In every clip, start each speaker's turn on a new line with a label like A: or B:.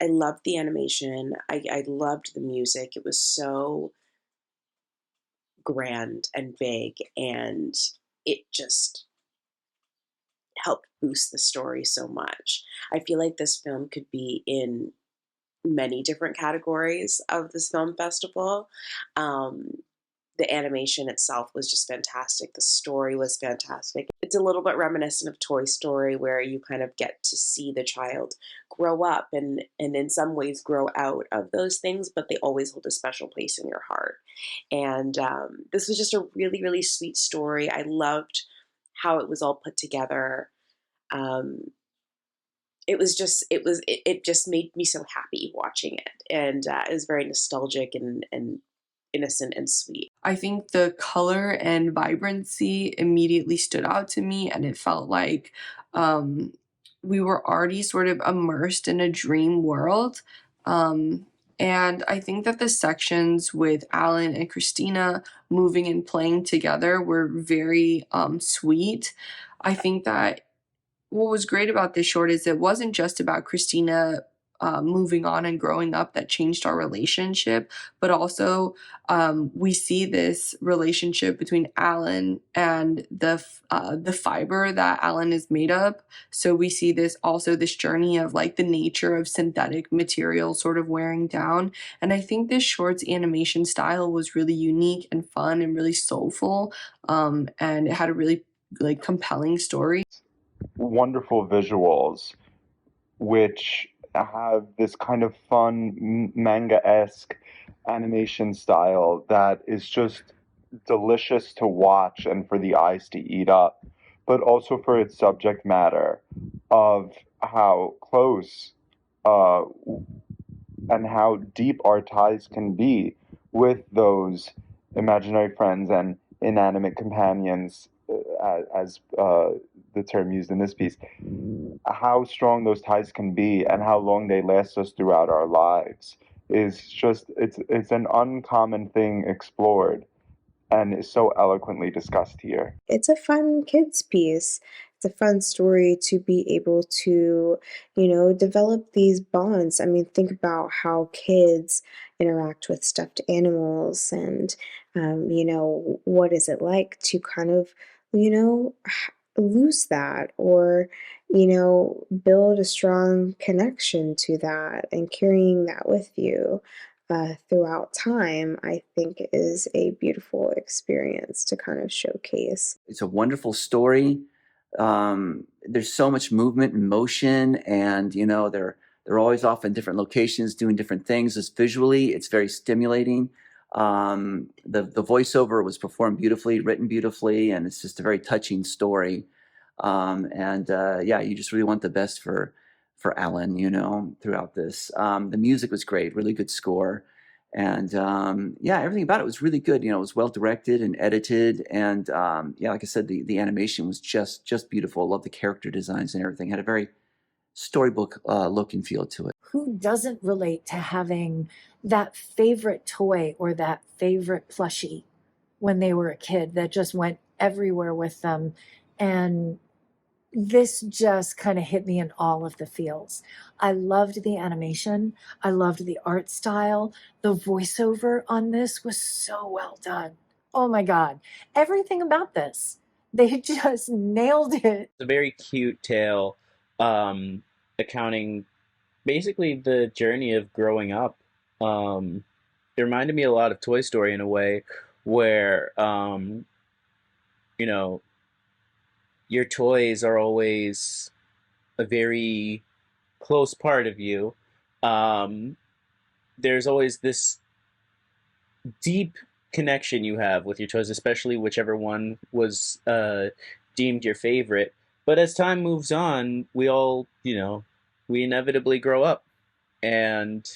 A: I loved the animation. I loved the music. It was so grand and big, and it just helped boost the story so much. I feel like this film could be in many different categories of this film festival. Um, the animation itself was just fantastic. The story was fantastic. It's a little bit reminiscent of Toy Story, where you kind of get to see the child grow up and in some ways grow out of those things, but they always hold a special place in your heart. And this was just a really, really sweet story. I loved how it was all put together. Um, it just made me so happy watching it, and it was very nostalgic and innocent and sweet.
B: I think the color and vibrancy immediately stood out to me, and it felt like um, we were already sort of immersed in a dream world. Um, and I think that the sections with Alan and Christina moving and playing together were very sweet. I think that what was great about this short is it wasn't just about Christina moving on and growing up that changed our relationship, but also we see this relationship between Alan and the fiber that Alan is made of. So we see this journey of like the nature of synthetic material sort of wearing down. And I think this short's animation style was really unique and fun and really soulful, and it had a really like compelling story.
C: Wonderful visuals, which have this kind of fun manga-esque animation style that is just delicious to watch and for the eyes to eat up, but also for its subject matter of how close uh, and how deep our ties can be with those imaginary friends and inanimate companions, as the term used in this piece, how strong those ties can be and how long they last us throughout our lives is just it's an uncommon thing explored and is so eloquently discussed here.
D: It's a fun kids piece. It's a fun story to be able to, develop these bonds. I mean, think about how kids interact with stuffed animals and, what is it like to kind of, lose that or, build a strong connection to that and carrying that with you throughout time, I think is a beautiful experience to kind of showcase.
E: It's a wonderful story. There's so much movement and motion, and they're always off in different locations doing different things. Just visually, it's very stimulating. The voiceover was performed beautifully, written beautifully, and it's just a very touching story. Yeah, you just really want the best for Alan, throughout this. The music was great, really good score. And yeah, everything about it was really good. It was well directed and edited. And yeah, like I said, the animation was just beautiful. Love the character designs and everything. Had a very storybook look and feel to it.
F: Who doesn't relate to having that favorite toy or that favorite plushie when they were a kid that just went everywhere with them? And this just kind of hit me in all of the feels. I loved the animation. I loved the art style. The voiceover on this was so well done. Oh my God. Everything about this. They just nailed it.
G: It's a very cute tale, accounting basically the journey of growing up. It reminded me a lot of Toy Story in a way where, you know, your toys are always a very close part of you. There's always this deep connection you have with your toys, especially whichever one was deemed your favorite. But as time moves on, we all, we inevitably grow up. And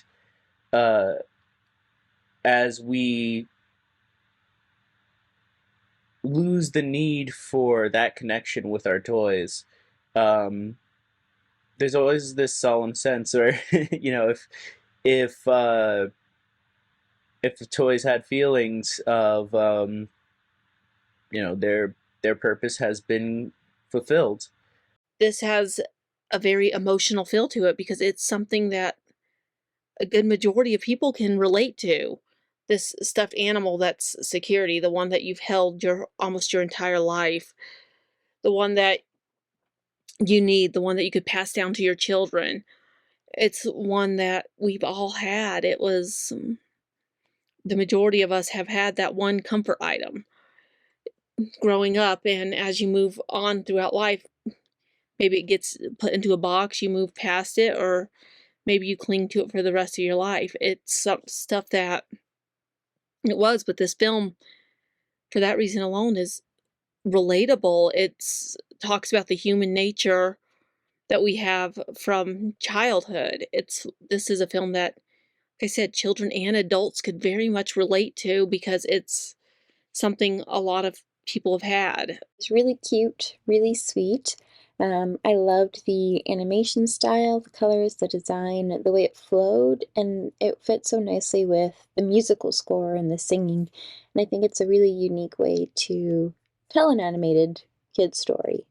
G: as we lose the need for that connection with our toys, there's always this solemn sense where, if the toys had feelings of, their purpose has been fulfilled.
H: This has a very emotional feel to it because it's something that a good majority of people can relate to. This stuffed animal that's security, the one that you've held almost your entire life, the one that you need, the one that you could pass down to your children. It's one that we've all had. It was the majority of us have had that one comfort item growing up, and as you move on throughout life, maybe it gets put into a box, you move past it, or maybe you cling to it for the rest of your life. It's some stuff that it was, but this film, for that reason alone, is relatable. It's talks about the human nature that we have from childhood. This is a film that, like I said, children and adults could very much relate to because it's something a lot of people have had.
I: It's really cute, really sweet. I loved the animation style, the colors, the design, the way it flowed, and it fit so nicely with the musical score and the singing. And I think it's a really unique way to tell an animated kid's story.